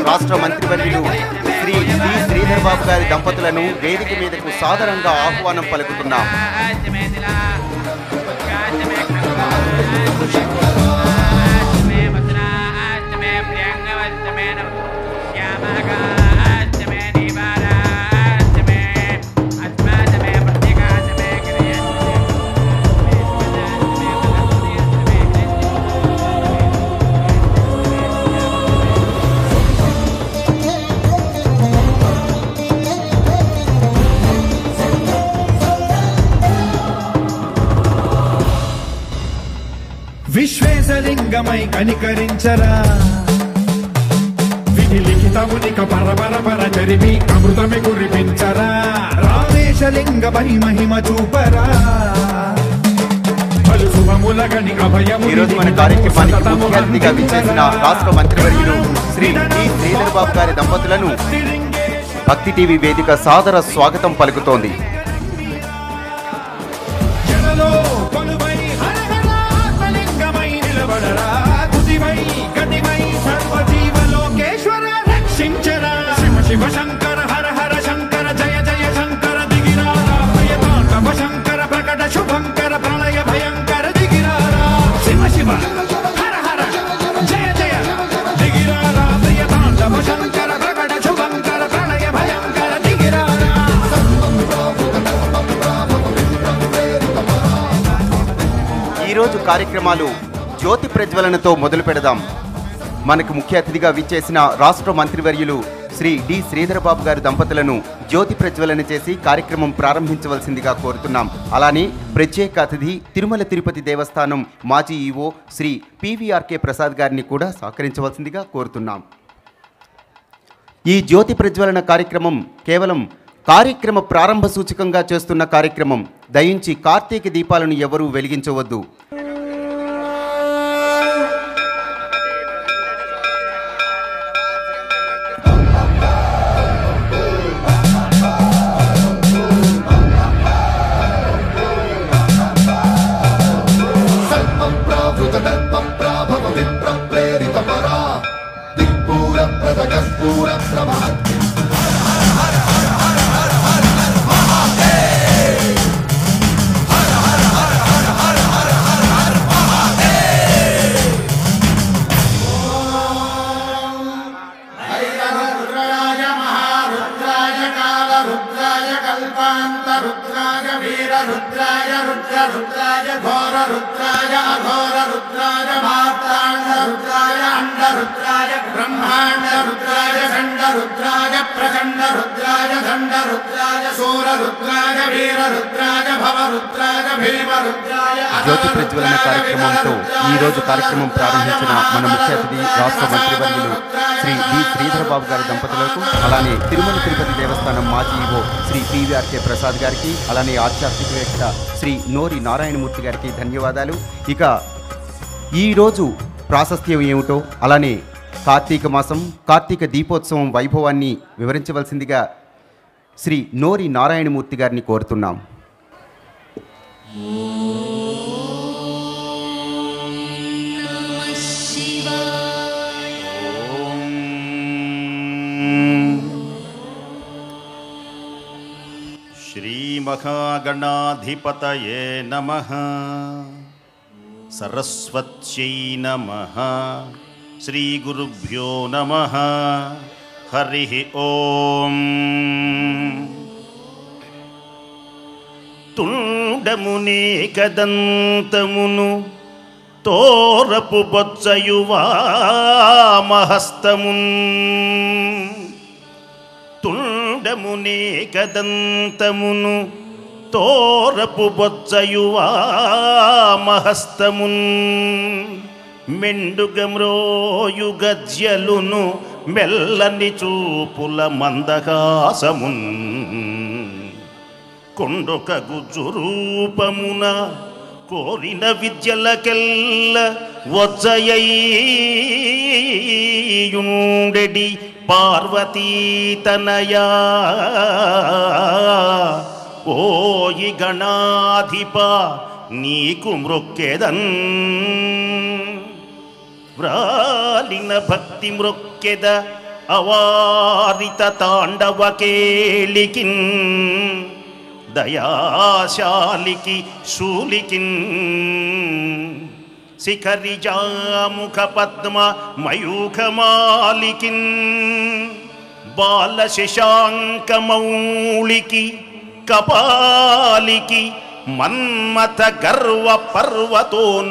రాష్ట్ర మంత్రివర్యులు శ్రీ డి శ్రీధర్ బాబు గారి దంపతులను వేదిక మీదకు సాదరంగా ఆహ్వానం పలుకుతున్నాం. విశ్వేశలింగమై కనికరించరా, విధి లిఖితమునిక పరపర చరిమి అమృతమి కురిపించరా, రామేశలింగమై మహిమ చూపరా. ఈరోజు మన కార్యక్రమానికి ముఖ్య అతిథిగా విచ్చేసిన రాష్ట్ర మంత్రివర్యులు శ్రీ డి శ్రీధర్ బాబు గారి దంపతులను భక్తి టీవీ వేదిక సాదర స్వాగతం పలుకుతోంది. శివ శంకర హర హర శంకర జయ జయ శంకర దిగిరారా, భయతాండవ శంకర ప్రకట శుభంకర ప్రళయ భయంకర దిగిరారా. శివ శివ హర హర జయ జయ దిగిరారా, భయతాండవ శంకర ప్రకట శుభంకర ప్రళయ భయంకర దిగిరారా. ఈరోజు కార్యక్రమాలు జ్యోతి ప్రజ్వలనతో మొదలు పెడదాం. మనకు ముఖ్య అతిథిగా విచ్చేసిన రాష్ట్ర మంత్రివర్యులు శ్రీ డి శ్రీధర్ బాబు గారి దంపతులను జ్యోతి ప్రజ్వలన చేసి కార్యక్రమం ప్రారంభించవలసిందిగా కోరుతున్నాం. అలానే ప్రత్యేక అతిథి తిరుమల తిరుపతి దేవస్థానం మాజీ ఈవో శ్రీ పివిఆర్కే ప్రసాద్ గారిని కూడా సహకరించవలసిందిగా కోరుతున్నాం. ఈ జ్యోతి ప్రజ్వలన కార్యక్రమం కేవలం కార్యక్రమ ప్రారంభ సూచకంగా చేస్తున్న కార్యక్రమం. దయించి కార్తీక దీపాలను ఎవరూ వెలిగించవద్దు. జ్యోతి ప్రజ్వలన కార్యక్రమంతో ఈ రోజు కార్యక్రమం ప్రారంభించిన మన ముఖ్య అతిథి రాష్ట్ర మంత్రివర్యులు శ్రీ డి శ్రీధర్ బాబు గారి దంపతులకు, అలానే తిరుమల తిరుపతి దేవస్థానం మాజీ ఈవో శ్రీ పివిఆర్కే ప్రసాద్ గారికి, అలానే ఆధ్యాత్మికవేత్త శ్రీ నోరి నారాయణమూర్తి గారికి ధన్యవాదాలు. ఇక ఈరోజు ప్రాశస్త్యం ఏమిటో, అలానే కార్తీక మాసం కార్తీక దీపోత్సవం వైభవాన్ని వివరించవలసిందిగా శ్రీ నోరి నారాయణమూర్తి గారిని కోరుతున్నాం. శ్రీ మహాగణాధిపతయే నమః. సరస్వత్యై నమః. శ్రీ గురుభ్యో నమః. హరి ఓం. తుండమునే కదంతమును తోరపు బొచ్చయువామహస్తమున్. తుండమునే కదంతమును తోరపు బొచ్చయువామహస్తమున్. మెండుగమ్రోయు గజ్యలును మెల్లని చూపుల మందహాసమున్. కొండొక గుజ్జు రూపమున కోరిన విద్యలకెల్ల వజ్జయుండెడి పార్వతీ తనయా ఓయి గణాధిప నీకు మ్రొక్కెదన్ వ్రాలిన భక్తి మ్రొక్కెద అవారిత తాండవ కేళికిన్ దయాశాలికి శూలికిన్ శిఖరిజాముఖ పద్మ మయూఖమాలికిన్ బాల శశాంకమౌళికి కపాలికి మన్మథ గర్వ పర్వతోన్మూలికి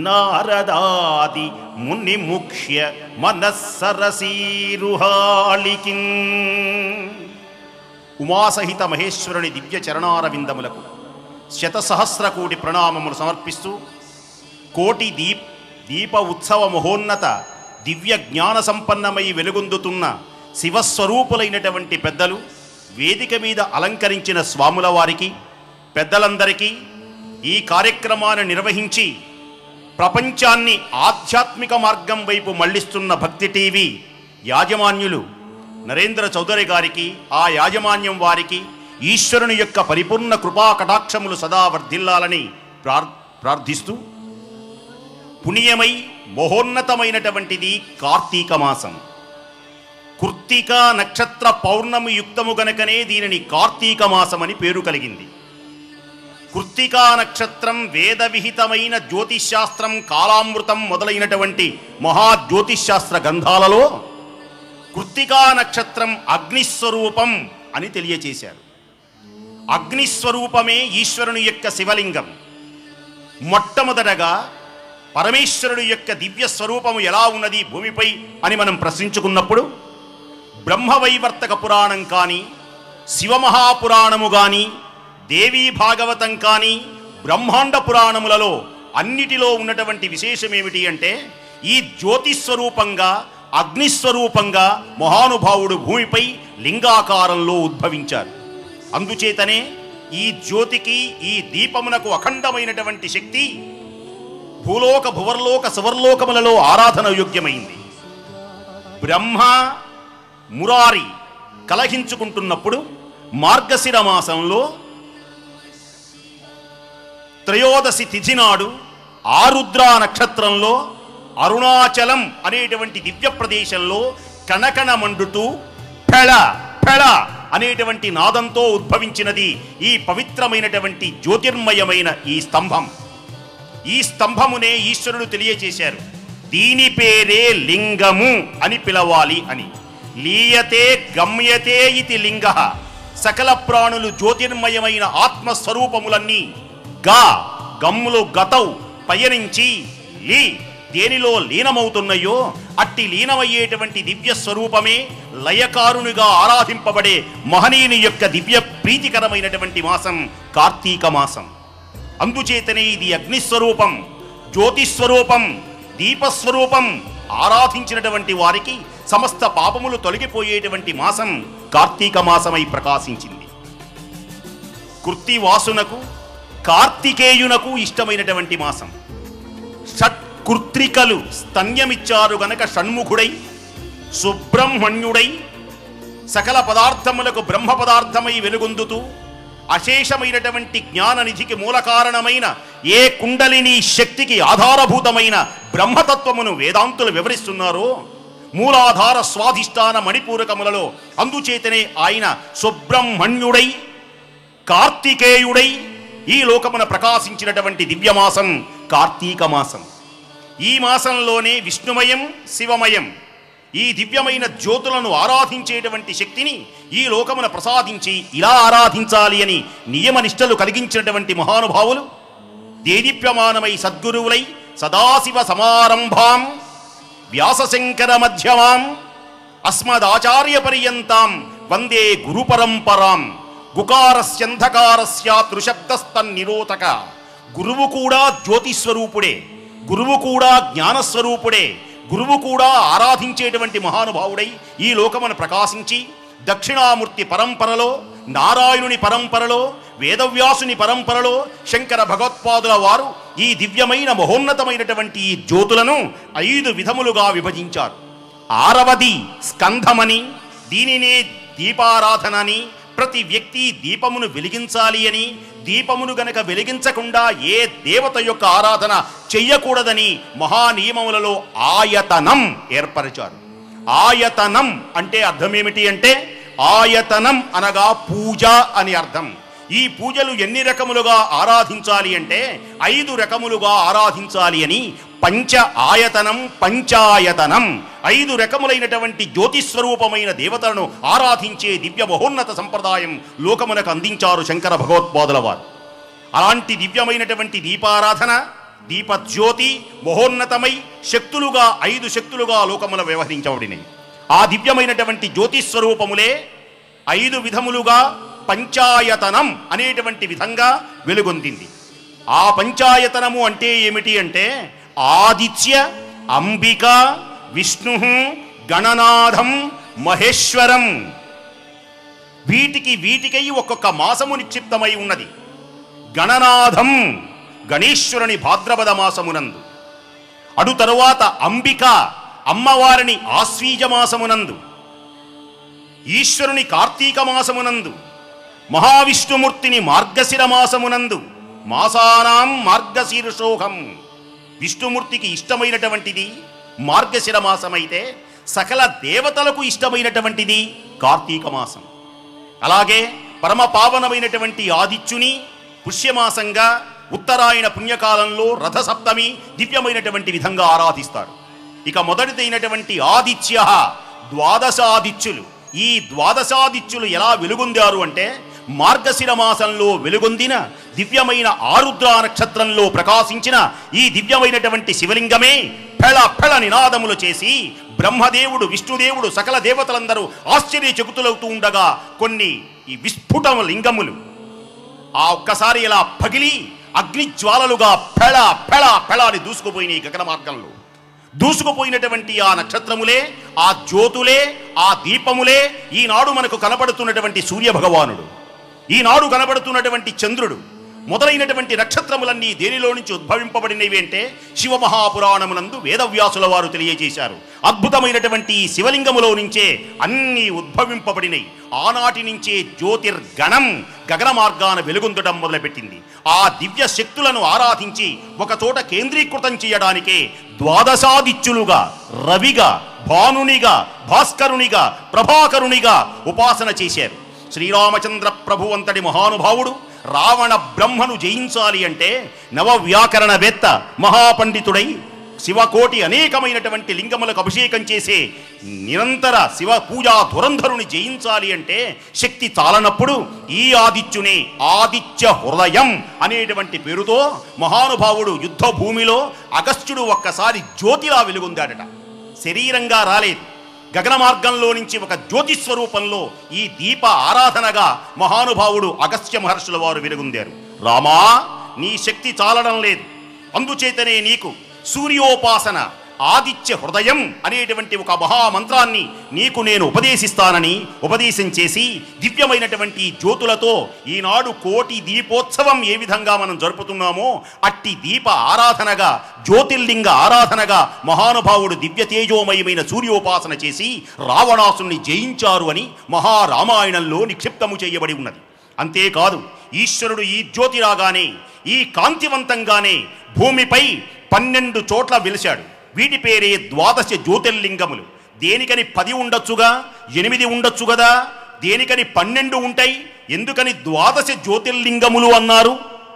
నారదాది ముని ముఖ్య మనస్సరసీరుహాళికి ఉమాసహిత మహేశ్వరుని దివ్య చరణారవిందములకు శతసహస్ర కోటి ప్రణామములు సమర్పిస్తూ కోటి దీప ఉత్సవ మహోన్నత దివ్య జ్ఞాన సంపన్నమై వెలుగొందుతున్న శివస్వరూపులైనటువంటి పెద్దలు, వేదిక మీద అలంకరించిన స్వాముల వారికి, పెద్దలందరికీ, ఈ కార్యక్రమాన్ని నిర్వహించి ప్రపంచాన్ని ఆధ్యాత్మిక మార్గం వైపు మళ్లిస్తున్న భక్తి టీవీ యాజమాన్యులు నరేంద్ర చౌదరి గారికి, ఆ యాజమాన్యం వారికి ఈశ్వరుని యొక్క పరిపూర్ణ కృపా కటాక్షములు సదా వర్ధిల్లాలని ప్రార్థిస్తూ, పుణ్యమై మహోన్నతమైనటువంటిది కార్తీక మాసం. కృత్తిక నక్షత్ర పౌర్ణమి యుక్తము గనకనే దీనిని కార్తీక మాసం అని పేరు కలిగింది. కృత్తికా నక్షత్రం వేద విహితమైన జ్యోతిష్శాస్త్రం, కాలామృతం మొదలైనటువంటి మహా జ్యోతిష్శాస్త్ర గ్రంథాలలో కృత్తికా నక్షత్రం అగ్నిస్వరూపం అని తెలియచేశారు. అగ్నిస్వరూపమే ఈశ్వరుని యొక్క శివలింగం. మొట్టమొదటగా పరమేశ్వరుడు యొక్క దివ్య స్వరూపము ఎలా ఉన్నది భూమిపై అని మనం ప్రశ్నించుకున్నప్పుడు బ్రహ్మవైవర్తక పురాణం కానీ, శివమహాపురాణము కానీ, దేవీ భాగవతం కానీ, బ్రహ్మాండ పురాణములలో అన్నిటిలో ఉన్నటువంటి విశేషం ఏమిటి అంటే, ఈ జ్యోతిస్వరూపంగా అగ్నిస్వరూపంగా మహానుభావుడు భూమిపై లింగాకారంలో ఉద్భవించారు. అందుచేతనే ఈ జ్యోతికి, ఈ దీపమునకు అఖండమైనటువంటి శక్తి భూలోక భువర్లోక సువర్లోకములలో ఆరాధన యోగ్యమైంది. బ్రహ్మ మురారి కలహించుకుంటున్నప్పుడు మార్గశిర మాసంలో త్రయోదశి తిథి నాడు ఆరుద్ర నక్షత్రంలో అరుణాచలం అనేటువంటి దివ్య ప్రదేశంలో కణకణ మండుతూ ఫెళ ఫెళ అనేటువంటి నాదంతో ఉద్భవించినది ఈ పవిత్రమైనటువంటి జ్యోతిర్మయమైన ఈ స్తంభం. ఈ స్తంభమునే ఈశ్వరుడు తెలియజేశారు, దీని పేరే లింగము అని పిలవాలి అని. లీయతే గమ్యతే ఇతి లింగ. సకల ప్రాణులు జ్యోతిర్మయమైన ఆత్మస్వరూపములన్నీ గా గమ్ములు గతౌ పయనించి లీ దేనిలో లీనమవుతున్నాయో అట్టి లీనమయ్యేటువంటి దివ్య స్వరూపమే లయకారునిగా ఆరాధింపబడే మహనీయుని యొక్క దివ్య ప్రీతికరమైనటువంటి మాసం కార్తీక మాసం. అందుచేతనే ఇది అగ్నిస్వరూపం, జ్యోతిస్వరూపం, దీపస్వరూపం. ఆరాధించినటువంటి వారికి సమస్త పాపములు తొలగిపోయేటువంటి మాసం కార్తీక మాసమై ప్రకాశించింది. కృత్తివాసునకు కార్తికేయునకు ఇష్టమైనటువంటి మాసం. షట్కృత్రికలు స్తన్యమిచ్చారు గనక షణ్ముఖుడై సుబ్రహ్మణ్యుడై సకల పదార్థములకు బ్రహ్మ పదార్థమై వెలుగొందుతూ అశేషమైనటువంటి జ్ఞాననిధికి మూల కారణమైన ఏ కుండలిని శక్తికి ఆధారభూతమైన బ్రహ్మతత్వమును వేదాంతులు వివరిస్తున్నారో మూలాధార స్వాధిష్టాన మణిపూరకములలో. అందుచేతనే ఆయన సుబ్రహ్మణ్యుడై కార్తికేయుడై ఈ లోకమున ప్రకాశించినటువంటి దివ్యమాసం కార్తీక మాసం. ఈ మాసంలోనే విష్ణుమయం, శివమయం ఈ దివ్యమైన జ్యోతులను ఆరాధించేటువంటి శక్తిని ఈ లోకమున ప్రసాదించి ఇలా ఆరాధించాలి అని నియమనిష్టలు కలిగించినటువంటి మహానుభావులు దేదీప్యమానమై సద్గురువులై సదాశివ సమారంభాం వ్యాసశంకర మధ్యమాం అస్మదాచార్య పర్యంతాం వందే గురు పరంపరాం. గుకారస్యంధకారస్య త్రిశబ్దస్తన్నిరోధక. గురువు కూడా జ్యోతిస్వరూపుడే, గురువు కూడా జ్ఞానస్వరూపుడే, గురువు కూడా ఆరాధించేటువంటి మహానుభావుడై ఈ లోకమును ప్రకాశించి దక్షిణామూర్తి పరంపరలో నారాయణుని పరంపరలో, వేదవ్యాసుని పరంపరలో శంకర భగవత్పాదుల వారు ఈ దివ్యమైన మహోన్నతమైనటువంటి ఈ జ్యోతులను 5 విధములుగా విభజించారు. 6వది స్కంధమని, దీనినే దీపారాధనని, ప్రతి వ్యక్తి దీపమును వెలిగించాలి అని, దీపమును గనక వెలిగించకుండా ఏ దేవత యొక్క ఆరాధన చెయ్యకూడదని మహానియమములలో ఆయతనం ఏర్పరిచారు. ఆయతనం అంటే అర్థం ఏమిటి అంటే, ఆయతనం అనగా పూజ అని అర్థం. ఈ పూజలు ఎన్ని రకములుగా ఆరాధించాలి అంటే 5 రకములుగా ఆరాధించాలి అని పంచ ఆయతనం, పంచాయతనం 5 రకములైనటువంటి జ్యోతిస్వరూపమైన దేవతలను ఆరాధించే దివ్య మహోన్నత సంప్రదాయం లోకమునకు అందించారు శంకర భగవత్పాదుల వారు. అలాంటి దివ్యమైనటువంటి దీపారాధన, దీపజ్యోతి మహోన్నతమై శక్తులుగా 5 శక్తులుగా లోకముల వ్యవహరించబడినాయి. ఆ దివ్యమైనటువంటి జ్యోతిస్వరూపములే 5 విధములుగా పంచాయతనం అనేటువంటి విధంగా వెలుగొందింది. ఆ పంచాయతనము అంటే ఏమిటి అంటే, ఆదిత్య, అంబిక, విష్ణు, గణనాథం, మహేశ్వరం, వీటికై ఒక్కొక్క మాసము నిక్షిప్తమై ఉన్నది. గణనాథం గణేశ్వరుని భాద్రపద మాసమునందు, అడు తరువాత అంబిక అమ్మవారిని ఆశ్వీజ మాసమునందు, ఈశ్వరుని కార్తీక మాసమునందు, మహావిష్ణుమూర్తిని మార్గశిర మాసమునందు, మాసానాం మార్గశీర్షోహం. విష్ణుమూర్తికి ఇష్టమైనటువంటిది మార్గశిర మాసమైతే సకల దేవతలకు ఇష్టమైనటువంటిది కార్తీక మాసం. అలాగే పరమ పావనమైనటువంటి ఆదిత్యుని పుష్యమాసంగా ఉత్తరాయణ పుణ్యకాలంలో రథసప్తమి దివ్యమైనటువంటి విధంగా ఆరాధిస్తారు. ఇక మొదటిదైనటువంటి ఆదిత్య, ద్వాదశాదిత్యులు. ఈ ద్వాదశాదిత్యులు ఎలా వెలుగొందారు అంటే, మార్గశిర మాసంలో వెలుగొందిన దివ్యమైన ఆరుద్ర నక్షత్రంలో ప్రకాశించిన ఈ దివ్యమైనటువంటి శివలింగమే ఫెళ ఫెళ నినాదములు చేసి బ్రహ్మదేవుడు, విష్ణుదేవుడు, సకల దేవతలందరూ ఆశ్చర్యచకితులవుతూ ఉండగా కొన్ని ఈ విస్ఫుట లింగములు ఆ ఒక్కసారి ఇలా పగిలి అగ్నిజ్వాలలుగా ఫెళ ఫెళ ఫెళ అని దూసుకుపోయినాయి. గగన మార్గంలో దూసుకుపోయినటువంటి ఆ నక్షత్రములే, ఆ జ్యోతులే, ఆ దీపములే ఈనాడు మనకు కనబడుతున్నటువంటి సూర్య భగవానుడు, ఈనాడు కనబడుతున్నటువంటి చంద్రుడు మొదలైనటువంటి నక్షత్రములన్నీ దేనిలో నుంచి ఉద్భవింపబడినవి అంటే శివమహాపురాణమునందు వేదవ్యాసుల వారు తెలియజేశారు. అద్భుతమైనటువంటి ఈ శివలింగములో నుంచే అన్నీ ఉద్భవింపబడినవి. ఆనాటి నుంచే జ్యోతిర్గణం గగన మార్గాన వెలుగొందడం మొదలుపెట్టింది. ఆ దివ్య శక్తులను ఆరాధించి ఒకచోట కేంద్రీకృతం చేయడానికే ద్వాదశాదిత్యులుగా, రవిగా, భానునిగా, భాస్కరునిగా, ప్రభాకరునిగా ఉపాసన చేశారు. శ్రీరామచంద్ర ప్రభు అంతటి మహానుభావుడు రావణ బ్రహ్మను జయించాలి అంటే నవవ్యాకరణవేత్త మహాపండితుడై శివకోటి అనేకమైనటువంటి లింగములకు అభిషేకం చేసే నిరంతర శివ పూజా ధురంధరుని జయించాలి అంటే శక్తి చాలనప్పుడు ఈ ఆదిత్యునే ఆదిత్య హృదయం అనేటువంటి పేరుతో మహానుభావుడు యుద్ధ భూమిలో అగస్త్యుడు ఒక్కసారి జ్యోతిలా వెలుగొందాడట. శరీరంగా రాలేదు, గగన మార్గంలో నుంచి ఒక జ్యోతి స్వరూపంలో ఈ దీప ఆరాధనగా మహానుభావుడు అగస్త్య మహర్షుల వారు వెలుగొందారు. రామా, నీ శక్తి చాలడం లేదు, అందుచేతనే నీకు సూర్యోపాసన ఆదిత్య హృదయం అనేటువంటి ఒక మహామంత్రాన్ని నీకు నేను ఉపదేశిస్తానని ఉపదేశం చేసి దివ్యమైనటువంటి జ్యోతులతో ఈనాడు కోటి దీపోత్సవం ఏ విధంగా మనం జరుపుతున్నామో అట్టి దీప ఆరాధనగా, జ్యోతిర్లింగ ఆరాధనగా మహానుభావుడు దివ్య తేజోమయమైన సూర్యోపాసన చేసి రావణాసుని జయించారు అని మహారామాయణంలో నిక్షిప్తము చేయబడి ఉన్నది. అంతేకాదు, ఈశ్వరుడు ఈ జ్యోతి రాగానే, ఈ కాంతివంతంగానే భూమిపై 12 చోట్ల వెలిశాడు. వీటి పేరే ద్వాదశ జ్యోతిర్లింగములు. దేనికని 10 ఉండొచ్చుగా, 8 ఉండొచ్చు కదా, దేనికని 12 ఉంటాయి, ఎందుకని ద్వాదశ జ్యోతిర్లింగములు అన్నారు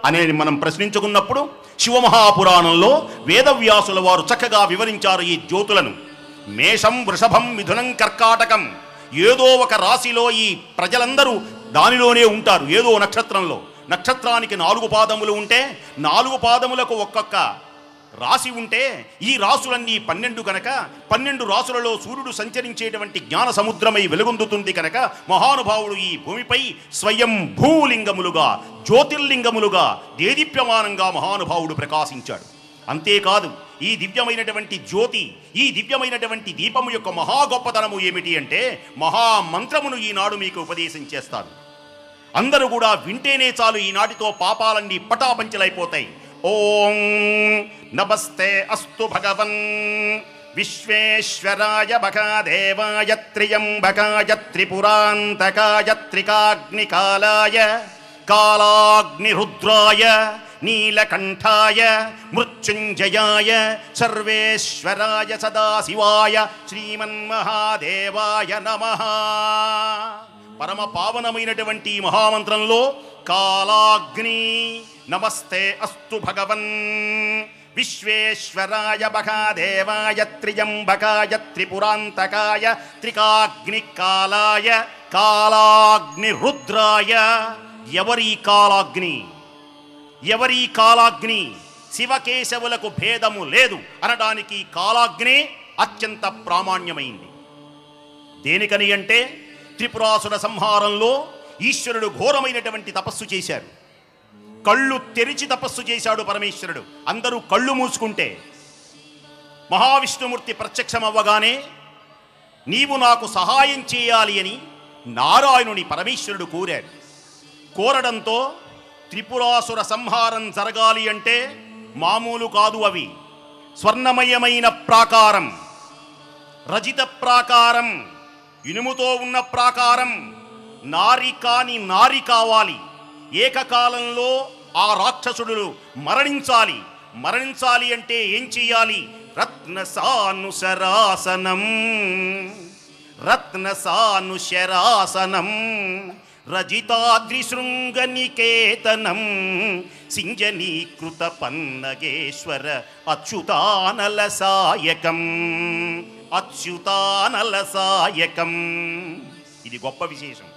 అనేది మనం ప్రశ్నించుకున్నప్పుడు శివమహాపురాణంలో వేదవ్యాసుల వారు చక్కగా వివరించారు ఈ జ్యోతులను. మేషం, వృషభం, మిథునం, కర్కాటకం, ఏదో ఒక రాశిలో ఈ ప్రజలందరూ దానిలోనే ఉంటారు. ఏదో నక్షత్రంలో, నక్షత్రానికి 4 పాదములు ఉంటే 4 పాదములకు ఒక్కొక్క రాశి ఉంటే ఈ రాసులన్నీ 12 కనుక 12 రాసులలో సూర్యుడు సంచరించేటువంటి జ్ఞాన సముద్రమై వెలుగొందుతుంది కనుక మహానుభావుడు ఈ భూమిపై స్వయం భూలింగములుగా, జ్యోతిర్లింగములుగా దేదీప్యమానంగా మహానుభావుడు ప్రకాశించాడు. అంతేకాదు, ఈ దివ్యమైనటువంటి జ్యోతి, ఈ దివ్యమైనటువంటి దీపము యొక్క మహా గొప్పతనము ఏమిటి అంటే మహామంత్రమును ఈనాడు మీకు ఉపదేశం చేస్తాను. అందరూ కూడా వింటేనే చాలు ఈనాటితో పాపాలన్నీ పటాపంచలైపోతాయి. ఓం నమస్తే అస్తు భగవన్ విశ్వేశ్వరాయ మహాదేవాయ త్ర్యంబకాయ త్రిపురాంతకాయ త్రికాగ్నికాలాయ కాలాగ్నిరుద్రాయ నీలకంఠాయ మృత్యుంజయాయ సర్వేశ్వరాయ సదాశివాయ శ్రీమన్మహాదేవాయ నమః. పరమ పావనమైనటువంటి మహామంత్రంలో కాలాగ్ని నమస్తే అస్తు భగవన్ విశ్వేశ్వరాయ మహాదేవాయ త్ర్యంబకాయ త్రిపురాంతకాయ త్రికాగ్నికాలాయ కాలాగ్నిరుద్రాయ. ఎవరి కాలాగ్ని? ఎవరి కాలాగ్ని? శివకేశవులకు భేదము లేదు అనడానికి కాలాగ్ని అత్యంత ప్రామాణ్యమైంది. దేనికని అంటే త్రిపురాసుర సంహారంలో ఈశ్వరుడు ఘోరమైనటువంటి తపస్సు చేశారు. కళ్ళు తెరిచి తపస్సు చేశాడు పరమేశ్వరుడు. అందరూ కళ్ళు మూసుకుంటే మహావిష్ణుమూర్తి ప్రత్యక్షమవ్వగానే నీవు నాకు సహాయం చేయాలి అని నారాయణుని పరమేశ్వరుడు కోరాడు. కోరడంతో త్రిపురాసుర సంహారం జరగాలి అంటే మామూలు కాదు. అవి స్వర్ణమయమైన ప్రాకారం, రజిత ప్రాకారం, ఇనుముతో ఉన్న ప్రాకారం. నారి కాని నారి కావాలి. ఏకకాలంలో ఆ రాక్షసుడు మరణించాలి. మరణించాలి అంటే ఏం చెయ్యాలి? రత్నసానుశరాసనం, రత్నసానుశరాసనం, రజితాద్రిశృంగనికేతనం, సింజనీకృత పన్నగేశ్వర అచ్యుతానలసాయకం, అచ్యుతానలసాయకం. ఇది గొప్ప విశేషం.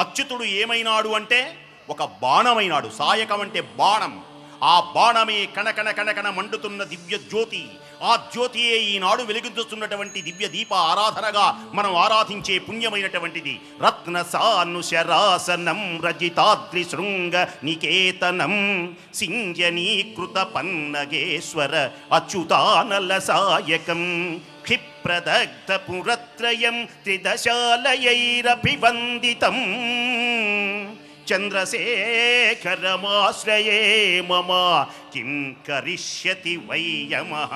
అచ్యుతుడు ఏమైనాడు అంటే ఒక బాణమైనాడు. సాయకం అంటే బాణం. ఆ బాణమే కణకణ కణకణ మండుతున్న దివ్య జ్యోతి. ఆ జ్యోతియే ఈనాడు వెలుగుతున్నటువంటి దివ్య దీప ఆరాధనగా మనం ఆరాధించే పుణ్యమైనటువంటిది. రత్నసానుశరాసనం, రజితాద్రి శృంగ నికేతనం, సింజనీకృత పన్నగేశ్వర అచ్యుతానలసాయకం, క్షిప్రదగ్ధ పురత్రయం త్రిదశాలయైరభివందితం, చంద్రశేఖరమాశ్రయే మమ కిం కరిష్యతి వై యమః.